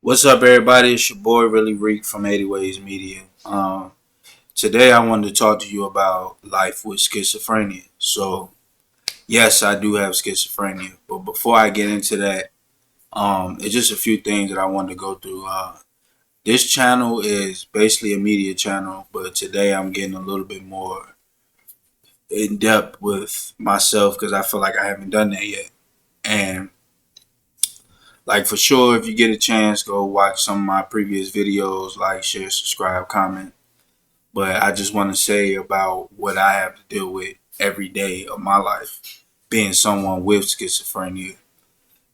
What's up, everybody? It's your boy, Really Reek from 80 Ways Media. Today, I wanted to talk to you about life with schizophrenia. So, yes, I do have schizophrenia, but before I get into that, it's just a few things that I wanted to go through. This channel is basically a media channel, but today I'm getting a little bit more in depth with myself because I feel like I haven't done that yet. And like for sure, if you get a chance, go watch some of my previous videos, like, share, subscribe, comment. But I just want to say about what I have to deal with every day of my life. Being someone with schizophrenia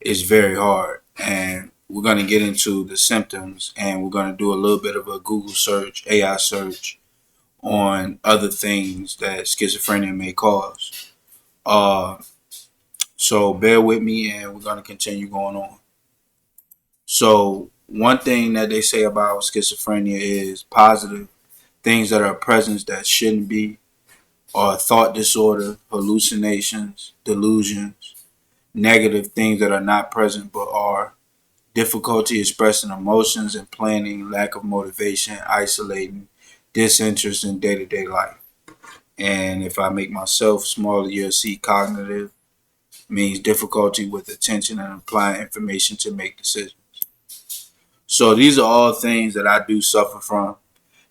is very hard. And we're going to get into the symptoms and we're going to do a little bit of a Google search, AI search on other things that schizophrenia may cause. Uh, so bear with me and we're going to continue going on. So, one thing that they say about schizophrenia is positive things that are present that shouldn't be, or thought disorder, hallucinations, delusions, negative things that are not present but are, difficulty expressing emotions and planning, lack of motivation, isolating, disinterest in day to day life. And if I make myself smaller, you'll see cognitive means difficulty with attention and applying information to make decisions. So these are all things that I do suffer from.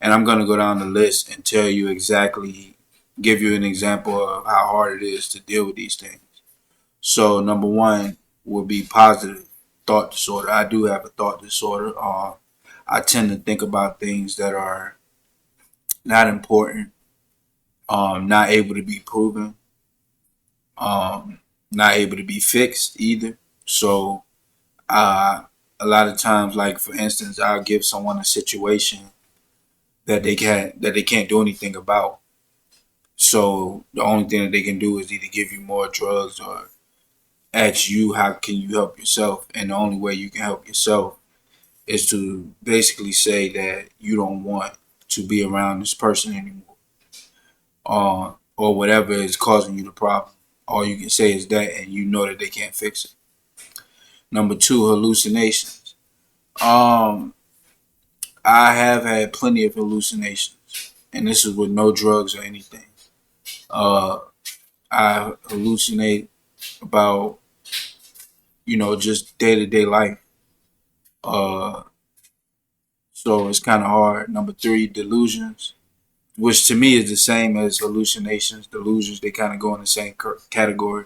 And I'm going to go down the list and tell you exactly, give you an example of how hard it is to deal with these things. So, number one will be positive thought disorder. I do have a thought disorder. I tend to think about things that are not important, not able to be proven, not able to be fixed either. So, uh, a lot of times, like for instance, I'll give someone a situation that they can't do anything about. So the only thing that they can do is either give you more drugs or ask you how can you help yourself. And the only way you can help yourself is to basically say that you don't want to be around this person anymore, or whatever is causing you the problem. All you can say is that, and you know that they can't fix it. Number two, hallucinations. Um, I have had plenty of hallucinations, and this is with no drugs or anything. Uh, I hallucinate about just day to day life. Uh, so it's kind of hard. Number three, delusions, which to me is the same as hallucinations. Delusions, they kind of go in the same category.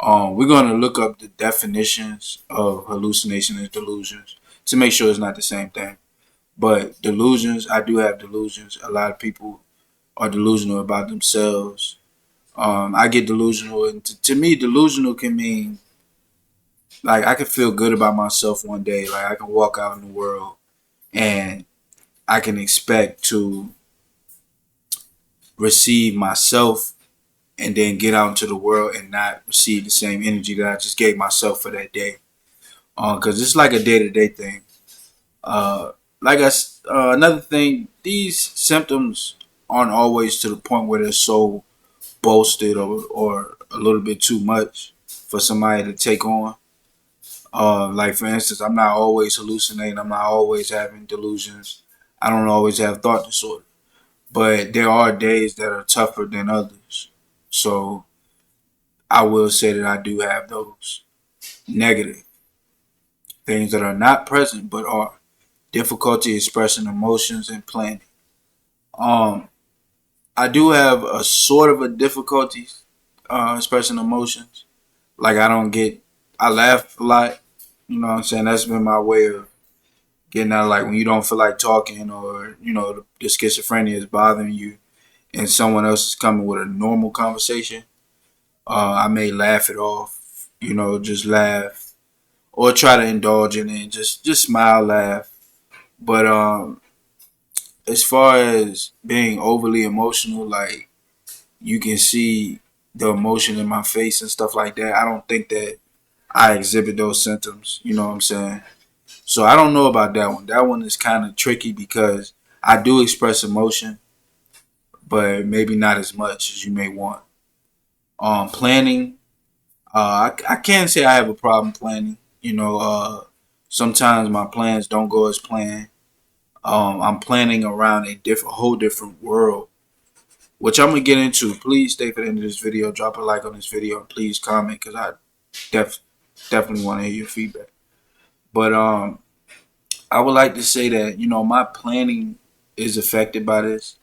We're going to look up the definitions of hallucination and delusions to make sure it's not the same thing. But delusions, I do have delusions. A lot of people are delusional about themselves. I get delusional, and to me, delusional can mean like I can feel good about myself one day. Like I can walk out in the world and I can expect to receive myself and then get out into the world and not receive the same energy that I just gave myself for that day. Because it's like a day to day thing. Uh, Another thing, these symptoms aren't always to the point where they're so boasted or a little bit too much for somebody to take on. Like for instance, I'm not always hallucinating. I'm not always having delusions. I don't always have thought disorder. But there are days that are tougher than others. So I will say that I do have those negative things that are not present but are difficulty expressing emotions and planning. Um, I do have a sort of a difficulty expressing emotions. Like I laugh a lot. You know what I'm saying? That's been my way of getting out. Like when you don't feel like talking, or the schizophrenia is bothering you, and someone else is coming with a normal conversation. I may laugh it off, just laugh or try to indulge in it, just smile, laugh. But as far as being overly emotional, like you can see the emotion in my face and stuff like that. I don't think that I exhibit those symptoms. You know what I'm saying? So I don't know about that one. That one is kind of tricky because I do express emotion, but maybe not as much as you may want. Planning, I can't say I have a problem planning. Sometimes my plans don't go as planned. I'm planning around whole different world, which I'm gonna get into. Please stay for the end of this video. Drop a like on this video and please comment because I def- definitely want to hear your feedback. But I would like to say that my planning is affected by this.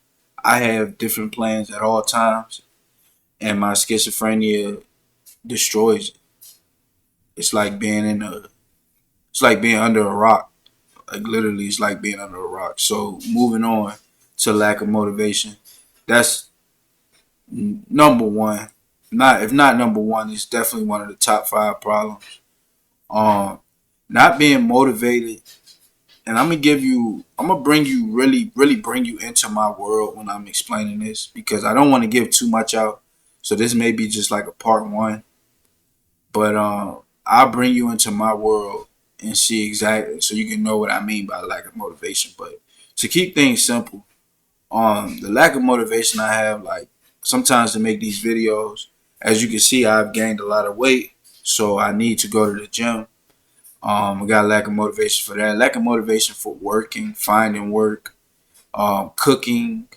I have different plans at all times, and my schizophrenia destroys it. It's like being in a, it's like being under a rock. Like literally, it's like being under a rock. So moving on to lack of motivation, that's number one. Not if not number one, it's definitely one of the top five problems. Um, Not being motivated, and I'm gonna bring you really bring you into my world when I'm explaining this because I don't want to give too much out. So this may be just like a part one, but I'll bring you into my world and see exactly so you can know what I mean by lack of motivation. But to keep things simple, the lack of motivation I have, like sometimes to make these videos, as you can see, I've gained a lot of weight, so I need to go to the gym. I got a lack of motivation for that. Lack of motivation for working, finding work, cooking,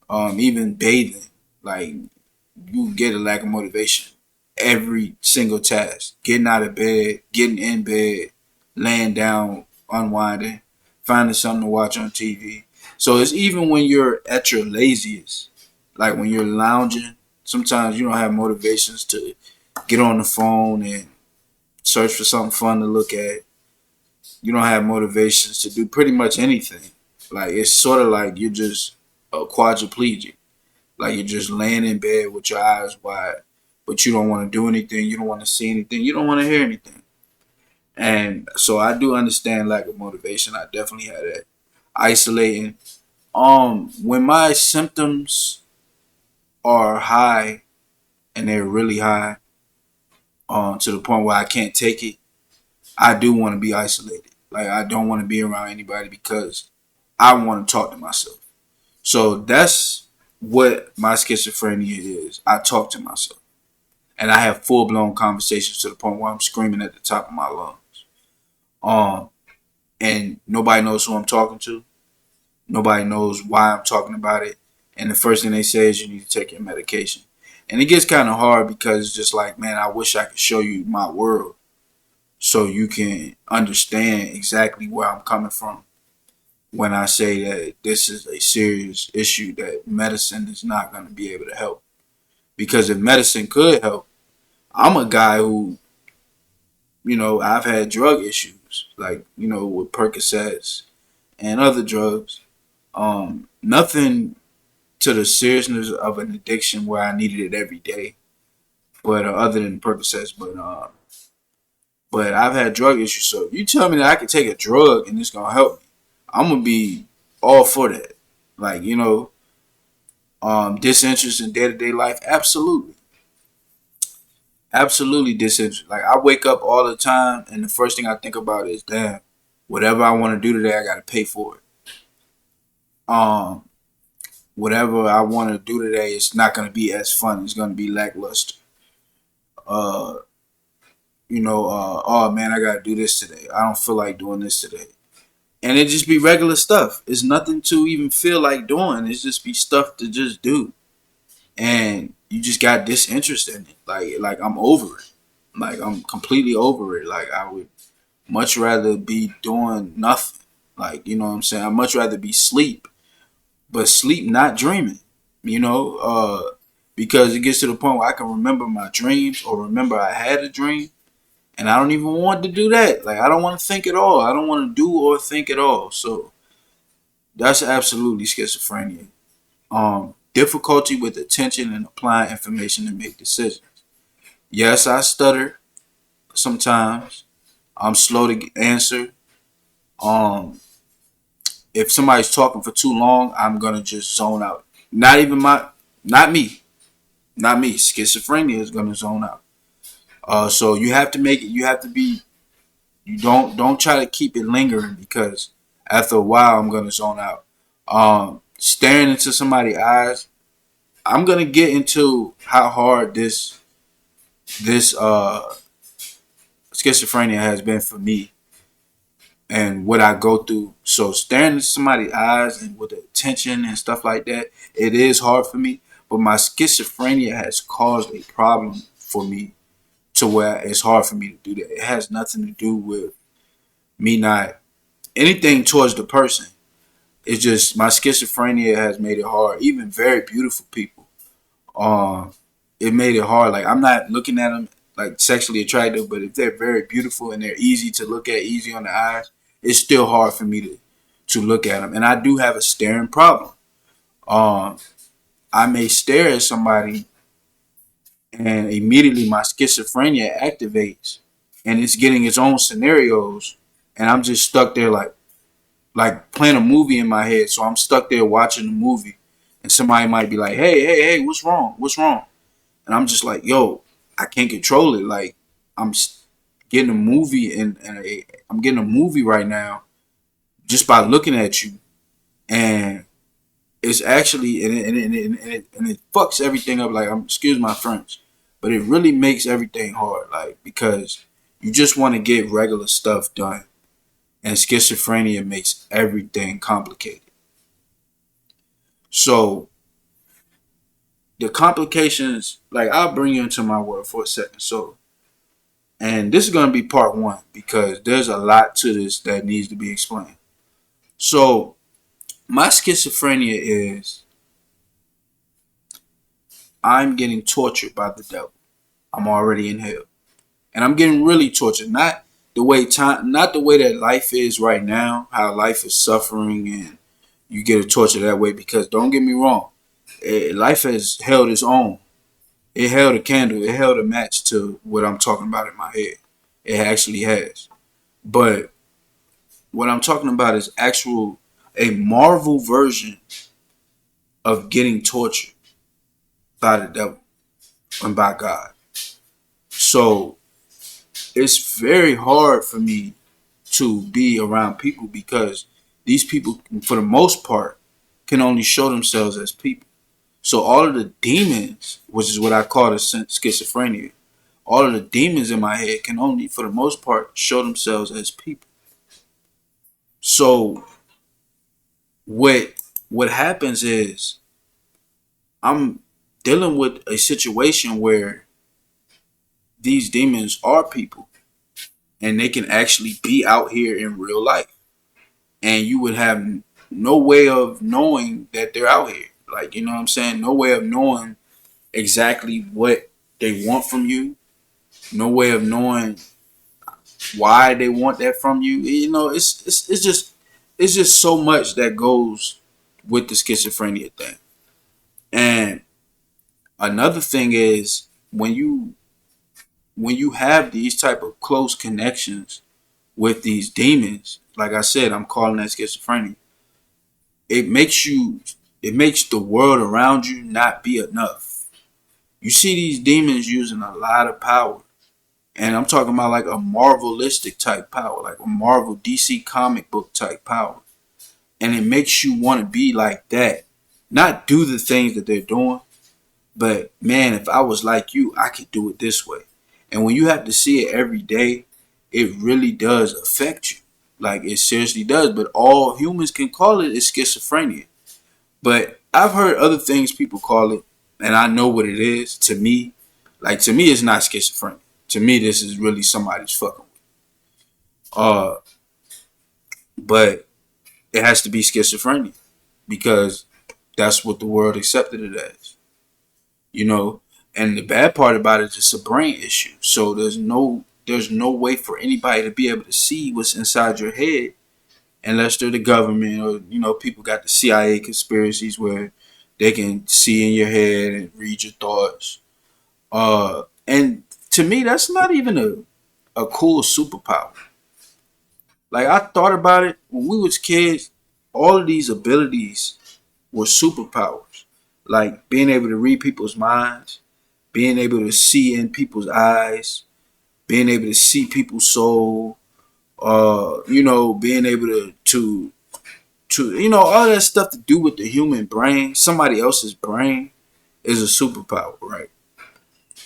even bathing. Like you get a lack of motivation. Every single task, getting out of bed, getting in bed, laying down, unwinding, finding something to watch on TV. So it's even when you're at your laziest, like when you're lounging, sometimes you don't have motivations to get on the phone and search for something fun to look at. You don't have motivations to do pretty much anything. Like it's sort of like you're just a quadriplegic. Like you're just laying in bed with your eyes wide, but you don't want to do anything. You don't want to see anything. You don't want to hear anything. And so I do understand lack of motivation. I definitely had that. Isolating. When my symptoms are high and they're really high, to the point where I can't take it, I do want to be isolated. Like I don't want to be around anybody because I want to talk to myself. So that's what my schizophrenia is. I talk to myself. And I have full blown conversations to the point where I'm screaming at the top of my lungs. Um, and nobody knows who I'm talking to. Nobody knows why I'm talking about it. And the first thing they say is you need to take your medication. And it gets kind of hard because it's just like, man, I wish I could show you my world so you can understand exactly where I'm coming from when I say that this is a serious issue that medicine is not going to be able to help. Because if medicine could help, I'm a guy who, I've had drug issues, like, with Percocets and other drugs. Nothing to the seriousness of an addiction where I needed it every day, but other than Percocets, but I've had drug issues. So if you tell me that I can take a drug and it's gonna help me, I'm gonna be all for that. Like disinterest in day to day life, absolutely, absolutely disinterest. Like I wake up all the time, and the first thing I think about is, damn, whatever I want to do today, I got to pay for it. Um, Whatever I want to do today, it's not gonna be as fun. It's gonna be lackluster. Uh, oh man, I gotta do this today. I don't feel like doing this today. And it just be regular stuff. It's nothing to even feel like doing. It's just be stuff to just do. And you just got disinterested in it. Like I'm over it. Like I'm completely over it. Like I would much rather be doing nothing. Like, you know what I'm saying? I'd much rather be sleep. But sleep not dreaming. You know, because it gets to the point where I can remember my dreams or remember I had a dream. And I don't even want to do that. Like I don't want to think at all. I don't want to do or think at all. So that's absolutely schizophrenia. Difficulty with attention and applying information to make decisions. Yes, I stutter sometimes. I'm slow to answer. Um, if somebody's talking for too long, I'm gonna just zone out. Not even not me, not me. Schizophrenia is gonna zone out. So you have to make it. You have to be. You don't try to keep it lingering because after a while, I'm gonna zone out. Staring into somebody's eyes, I'm gonna get into how hard this schizophrenia has been for me. and what I go through. So staring at somebody's eyes and with the attention and stuff like that, it is hard for me. But my schizophrenia has caused a problem for me to where it's hard for me to do that. It has nothing to do with me not anything towards the person. It's just my schizophrenia has made it hard. Even very beautiful people, um, it made it hard. Like I'm not looking at them like sexually attractive, but if they're very beautiful and they're easy to look at, easy on the eyes, it's still hard for me to look at them. And I do have a staring problem. Um, I may stare at somebody and immediately my schizophrenia activates and it's getting its own scenarios and I'm just stuck there like playing a movie in my head. So I'm stuck there watching the movie and somebody might be like, hey, what's wrong? What's wrong? And I'm just like, yo, I can't control it. Like I'm getting a movie and I'm getting a movie right now just by looking at you. And it's actually and it fucks everything up. Like excuse my French, but it really makes everything hard. Like because you just want to get regular stuff done, and schizophrenia makes everything complicated. So the complications, like I'll bring you into my world for a second. So, and this is gonna be part one because there's a lot to this that needs to be explained. So my schizophrenia is I'm getting tortured by the devil. I'm already in hell. And I'm getting really tortured. Not the way that life is right now, how life is suffering and you get a torture that way because don't get me wrong, life has held its own. It held a candle, it held a match to what I'm talking about in my head. It actually has. But what I'm talking about is a Marvel version of getting tortured by the devil and by God. So it's very hard for me to be around people because these people, for the most part, can only show themselves as people. So all of the demons, which is what I call the schizophrenia, all of the demons in my head can only, for the most part, show themselves as people. So what what happens is I'm dealing with a situation where these demons are people and they can actually be out here in real life. And you would have no way of knowing that they're out here. Like, you know what I'm saying? No way of knowing exactly what they want from you. No way of knowing why they want that from you. You know, it's just so much that goes with the schizophrenia thing. And another thing is when you have these type of close connections with these demons, like I said, I'm calling that schizophrenia. It makes you it makes the world around you not be enough. You see these demons using a lot of power. And I'm talking about like a Marvelistic type power, like a Marvel DC comic book type power. And it makes you want to be like that. Not do the things that they're doing, but man, if I was like you, I could do it this way. And when you have to see it every day, it really does affect you. Like it seriously does. But all humans can call it is schizophrenia. But I've heard other things people call it, and I know what it is. To me, it's not schizophrenia. To me, this is really somebody's fucking with. Uh, but it has to be schizophrenia because that's what the world accepted it as. You know, and the bad part about it is it's a brain issue. So there's no way for anybody to be able to see what's inside your head unless they're the government or people got the CIA conspiracies where they can see in your head and read your thoughts. And to me, that's not even a cool superpower. Like I thought about it when we was kids. All of these abilities were superpowers, like being able to read people's minds, being able to see in people's eyes, being able to see people's soul. Being able to all that stuff to do with the human brain, somebody else's brain, is a superpower, right?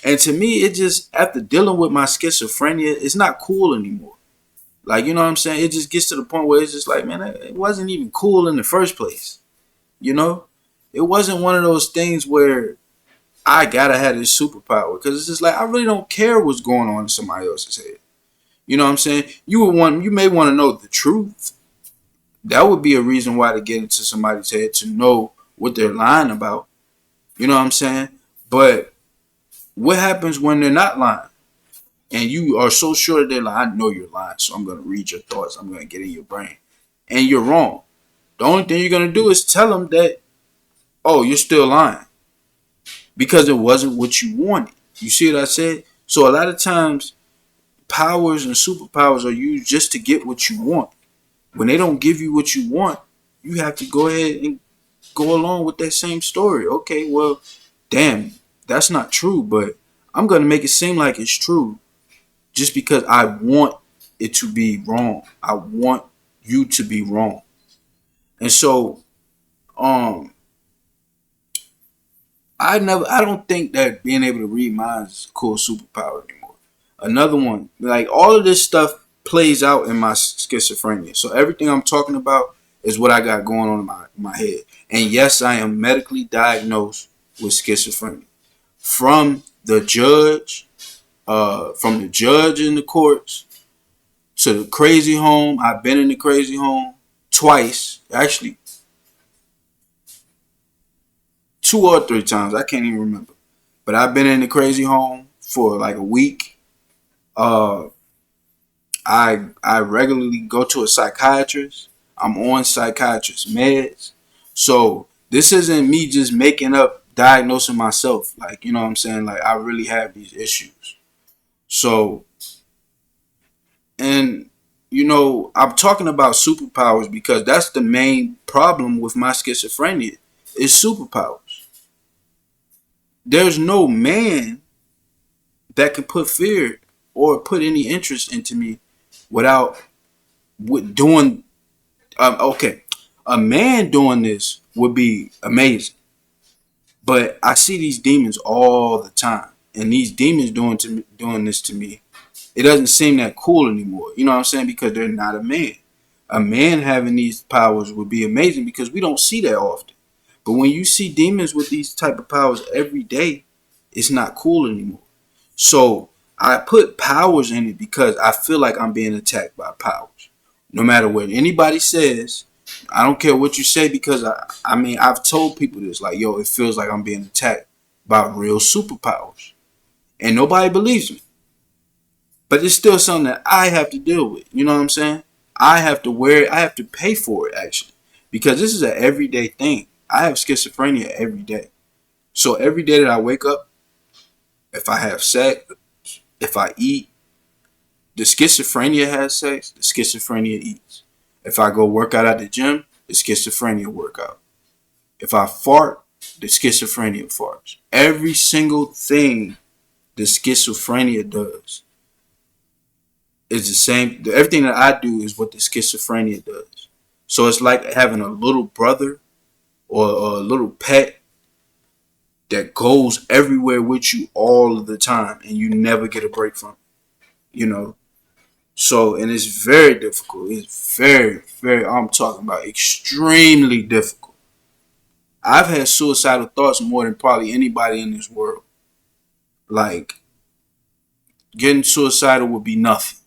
And to me, it just after dealing with my schizophrenia, it's not cool anymore. Like, you know what I'm saying? It just gets to the point where it's just like, man, it wasn't even cool in the first place. You know, it wasn't one of those things where I gotta have this superpower, because it's just like I really don't care what's going on in somebody else's head. You know what I'm saying? You may want to know the truth. That would be a reason why to get into somebody's head to know what they're lying about. You know what I'm saying? But what happens when they're not lying? And you are so sure that they're lying, I know you're lying, so I'm gonna read your thoughts. I'm gonna get in your brain. And you're wrong. The only thing you're gonna do is tell them that, oh, you're still lying. Because it wasn't what you wanted. You see what I said? So a lot of times powers and superpowers are used just to get what you want. When they don't give you what you want, you have to go ahead and go along with that same story. Okay, well, damn, that's not true, but I'm going to make it seem like it's true just because I want it to be wrong. I want you to be wrong. And so, um, I don't think that being able to read minds is a cool superpower anymore. Another one, like all of this stuff plays out in my schizophrenia. So everything I'm talking about is what I got going on in my head. And yes, I am medically diagnosed with schizophrenia. From the judge, from the judge in the courts to the crazy home. I've been in the crazy home twice, actually 2 or 3 times. I can't even remember. But I've been in the crazy home for like a week. Uh, I regularly go to a psychiatrist. I'm on psychiatrist meds. So this isn't me just making up diagnosing myself. Like, you know what I'm saying? Like, I really have these issues. So, and I'm talking about superpowers because that's the main problem with my schizophrenia is superpowers. There's no man that can put fear or put any interest into me without doing. Okay, a man doing this would be amazing, but I see these demons all the time, and these demons doing this to me. It doesn't seem that cool anymore. You know what I'm saying? Because they're not a man. A man having these powers would be amazing because we don't see that often. But when you see demons with these type of powers every day, it's not cool anymore. So I put powers in it because I feel like I'm being attacked by powers. No matter what anybody says, I don't care what you say because I mean I've told people this, like, yo, it feels like I'm being attacked by real superpowers. And nobody believes me. But it's still something that I have to deal with. You know what I'm saying? I have to wear it. I have to pay for it, actually. Because this is an everyday thing. I have schizophrenia every day. So every day that I wake up, if I have sex, if I eat, the schizophrenia has sex, the schizophrenia eats. If I go work out at the gym, the schizophrenia workout. If I fart, the schizophrenia farts. Every single thing the schizophrenia does is the same. Everything that I do is what the schizophrenia does. So it's like having a little brother or a little pet that goes everywhere with you all of the time and you never get a break from it, you know. So, and it's very difficult. It's very, very, I'm talking about extremely difficult. I've had suicidal thoughts more than probably anybody in this world. Like, getting suicidal would be nothing.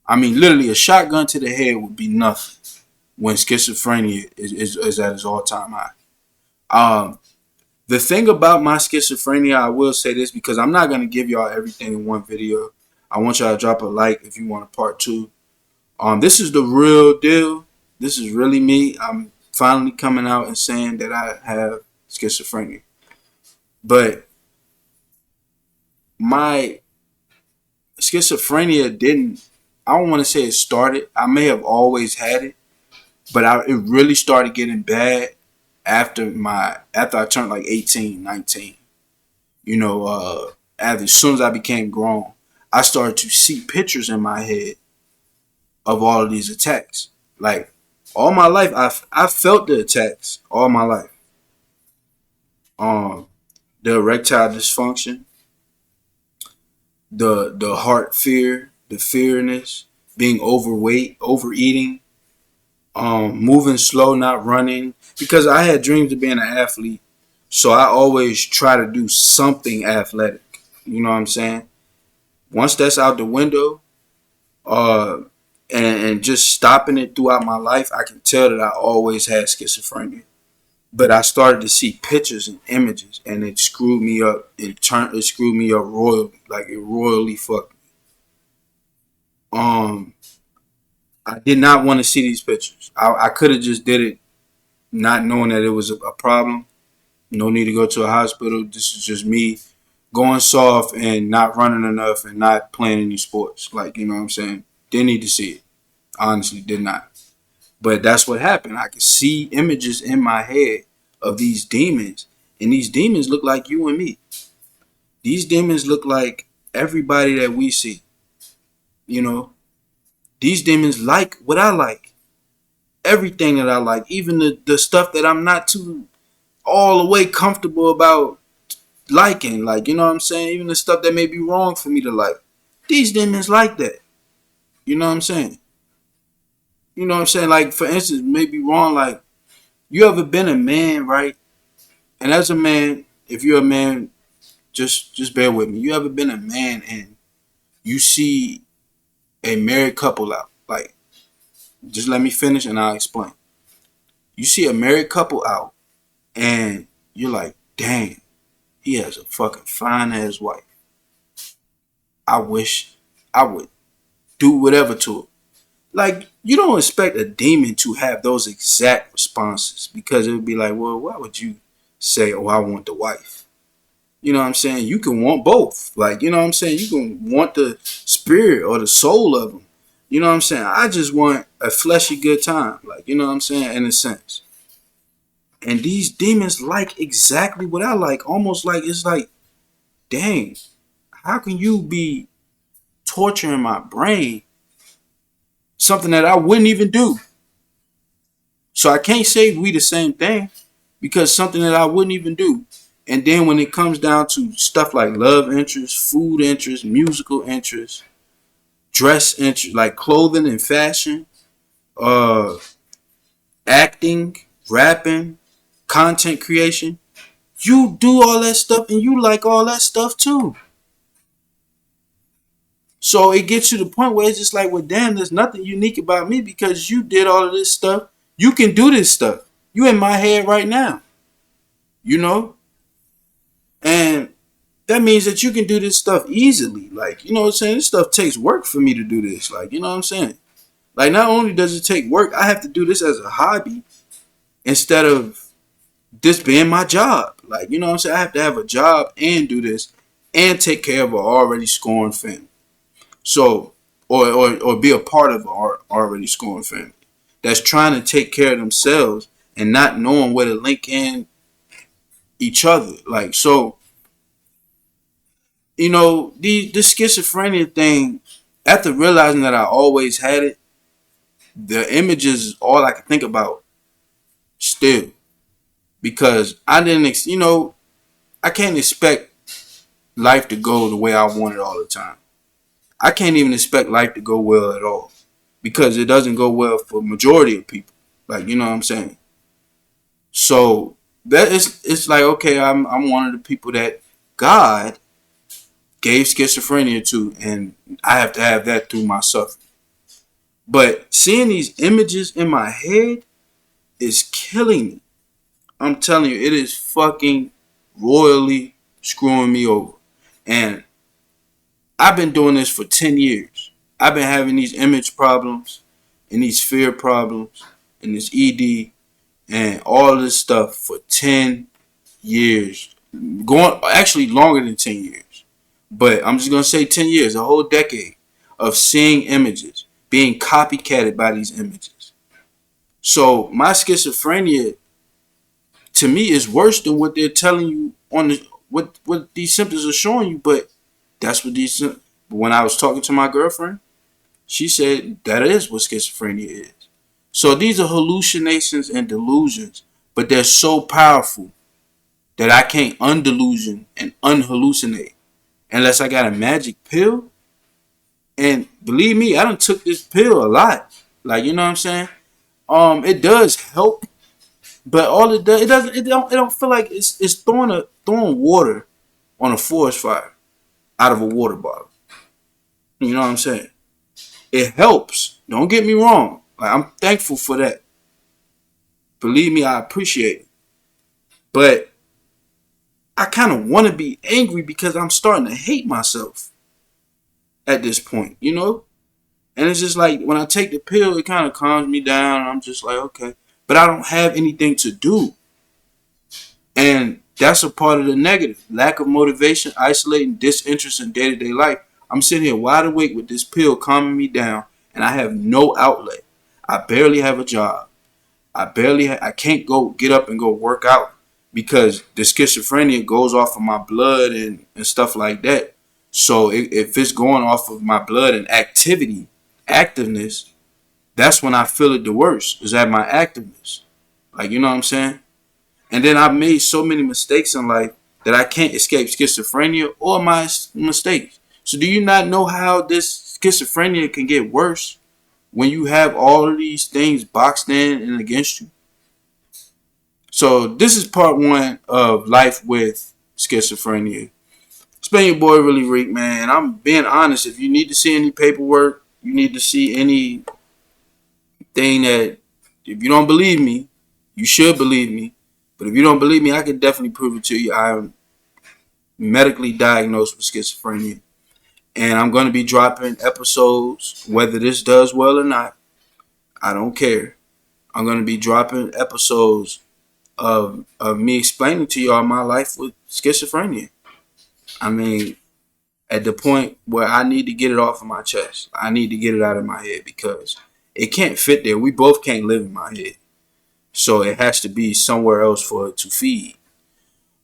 I mean, literally, a shotgun to the head would be nothing when schizophrenia is at its all time high. Um, the thing about my schizophrenia, I will say this because I'm not going to give y'all everything in one video. I want y'all to drop a like if you want a part two. This is the real deal. This is really me. I'm finally coming out and saying that I have schizophrenia. But my schizophrenia I don't want to say it started. I may have always had it, but it really started getting bad after I turned like 18, 19. As soon as I became grown, I started to see pictures in my head of all of these attacks. Like all my life, I felt the attacks all my life. Um, the erectile dysfunction, the heart fear, the fearness, being overweight, overeating, moving slow, not running. Because I had dreams of being an athlete, so I always try to do something athletic. You know what I'm saying? Once that's out the window, uh, and just stopping it throughout my life, I can tell that I always had schizophrenia. But I started to see pictures and images, and it screwed me up. It screwed me up royally, like it royally fucked me. Um, I did not want to see these pictures. I could have just did it, not knowing that it was a problem. No need to go to a hospital. This is just me going soft and not running enough and not playing any sports. Like, you know what I'm saying? Didn't need to see it. Honestly, did not. But that's what happened. I could see images in my head of these demons, and these demons look like you and me. These demons look like everybody that we see. You know, these demons like what I like, everything that I like, even the stuff that I'm not too all the way comfortable about liking. Like, you know what I'm saying? Even the stuff that may be wrong for me to like. These demons like that. You know what I'm saying? You know what I'm saying? Like, for instance, may be wrong. Like, you ever been a man, right? And as a man, if you're a man, just bear with me. You ever been a man and you see a married couple out? Like, just let me finish and I'll explain. You see a married couple out and you're like, dang, he has a fucking fine ass wife. I wish I would do whatever to it. Like, you don't expect a demon to have those exact responses, because it would be like, well, why would you say, oh, I want the wife? You know what I'm saying? You can want both. Like, you know what I'm saying? You can want the spirit or the soul of them. You know what I'm saying? I just want a fleshy good time. Like, you know what I'm saying? In a sense. And these demons like exactly what I like. Almost like, it's like, dang, how can you be torturing my brain? Something that I wouldn't even do. So I can't say we the same thing, because something that I wouldn't even do. And then when it comes down to stuff like love interest, food interest, musical interest, dress interest, like clothing and fashion, uh, acting, rapping, content creation, you do all that stuff and you like all that stuff too. So it gets to the point where it's just like, well, damn, there's nothing unique about me because you did all of this stuff. You can do this stuff. You in my head right now, you know? And that means that you can do this stuff easily. Like, you know what I'm saying? This stuff takes work for me to do this. Like, you know what I'm saying? Like, not only does it take work, I have to do this as a hobby instead of this being my job. Like, you know what I'm saying? I have to have a job and do this and take care of an already scorned family. So, or be a part of an already scorned family that's trying to take care of themselves and not knowing where to link in each other. Like, so, you know, the schizophrenia thing, after realizing that I always had it, the images is all I can think about still. Because I didn't, you know, I can't expect life to go the way I want it all the time. I can't even expect life to go well at all, because it doesn't go well for majority of people. Like, you know what I'm saying? So that is, it's like, okay, I'm one of the people that God gave schizophrenia to, and I have to have that through my suffering. But seeing these images in my head is killing me. I'm telling you, it is fucking royally screwing me over. And I've been doing this for 10 years. I've been having these image problems and these fear problems and this ED and all this stuff for 10 years. Going actually longer than 10 years. But I'm just going to say 10 years, a whole decade of seeing images, being copycatted by these images. So my schizophrenia, to me, is worse than what they're telling you on the what these symptoms are showing you. But that's what these. When I was talking to my girlfriend, she said that is what schizophrenia is. So these are hallucinations and delusions, but they're so powerful that I can't undelusion and unhallucinate unless I got a magic pill. And believe me, I done took this pill a lot. Like, you know what I'm saying? It does help, but all it does, it don't feel like it's throwing water on a forest fire out of a water bottle. You know what I'm saying? It helps. Don't get me wrong. Like, I'm thankful for that. Believe me, I appreciate it. But I kind of want to be angry because I'm starting to hate myself at this point, you know? And it's just like when I take the pill, it kind of calms me down. And I'm just like, okay. But I don't have anything to do. And that's a part of the negative. Lack of motivation, isolating, disinterest in day-to-day life. I'm sitting here wide awake with this pill calming me down, and I have no outlet. I barely have a job. I can't go get up and go work out because the schizophrenia goes off of my blood and stuff like that. So if it's going off of my blood and activeness, that's when I feel it the worst, is at my activeness. Like, you know what I'm saying? And then I've made so many mistakes in life that I can't escape schizophrenia or my mistakes. So do you not know how this schizophrenia can get worse when you have all of these things boxed in and against you? So this is part one of life with schizophrenia. It's been your boy Really Reek, man. I'm being honest. If you need to see any paperwork, you need to see anything that, if you don't believe me, you should believe me. But if you don't believe me, I can definitely prove it to you. I'm medically diagnosed with schizophrenia. And I'm going to be dropping episodes, whether this does well or not. I don't care. I'm going to be dropping episodes of me explaining to y'all my life with schizophrenia. I mean, at the point where I need to get it off of my chest. I need to get it out of my head because it can't fit there. We both can't live in my head. So it has to be somewhere else for it to feed.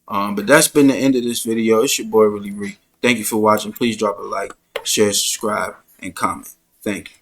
But that's been the end of this video. It's your boy Really Reek. Thank you for watching. Please drop a like, share, subscribe, and comment. Thank you.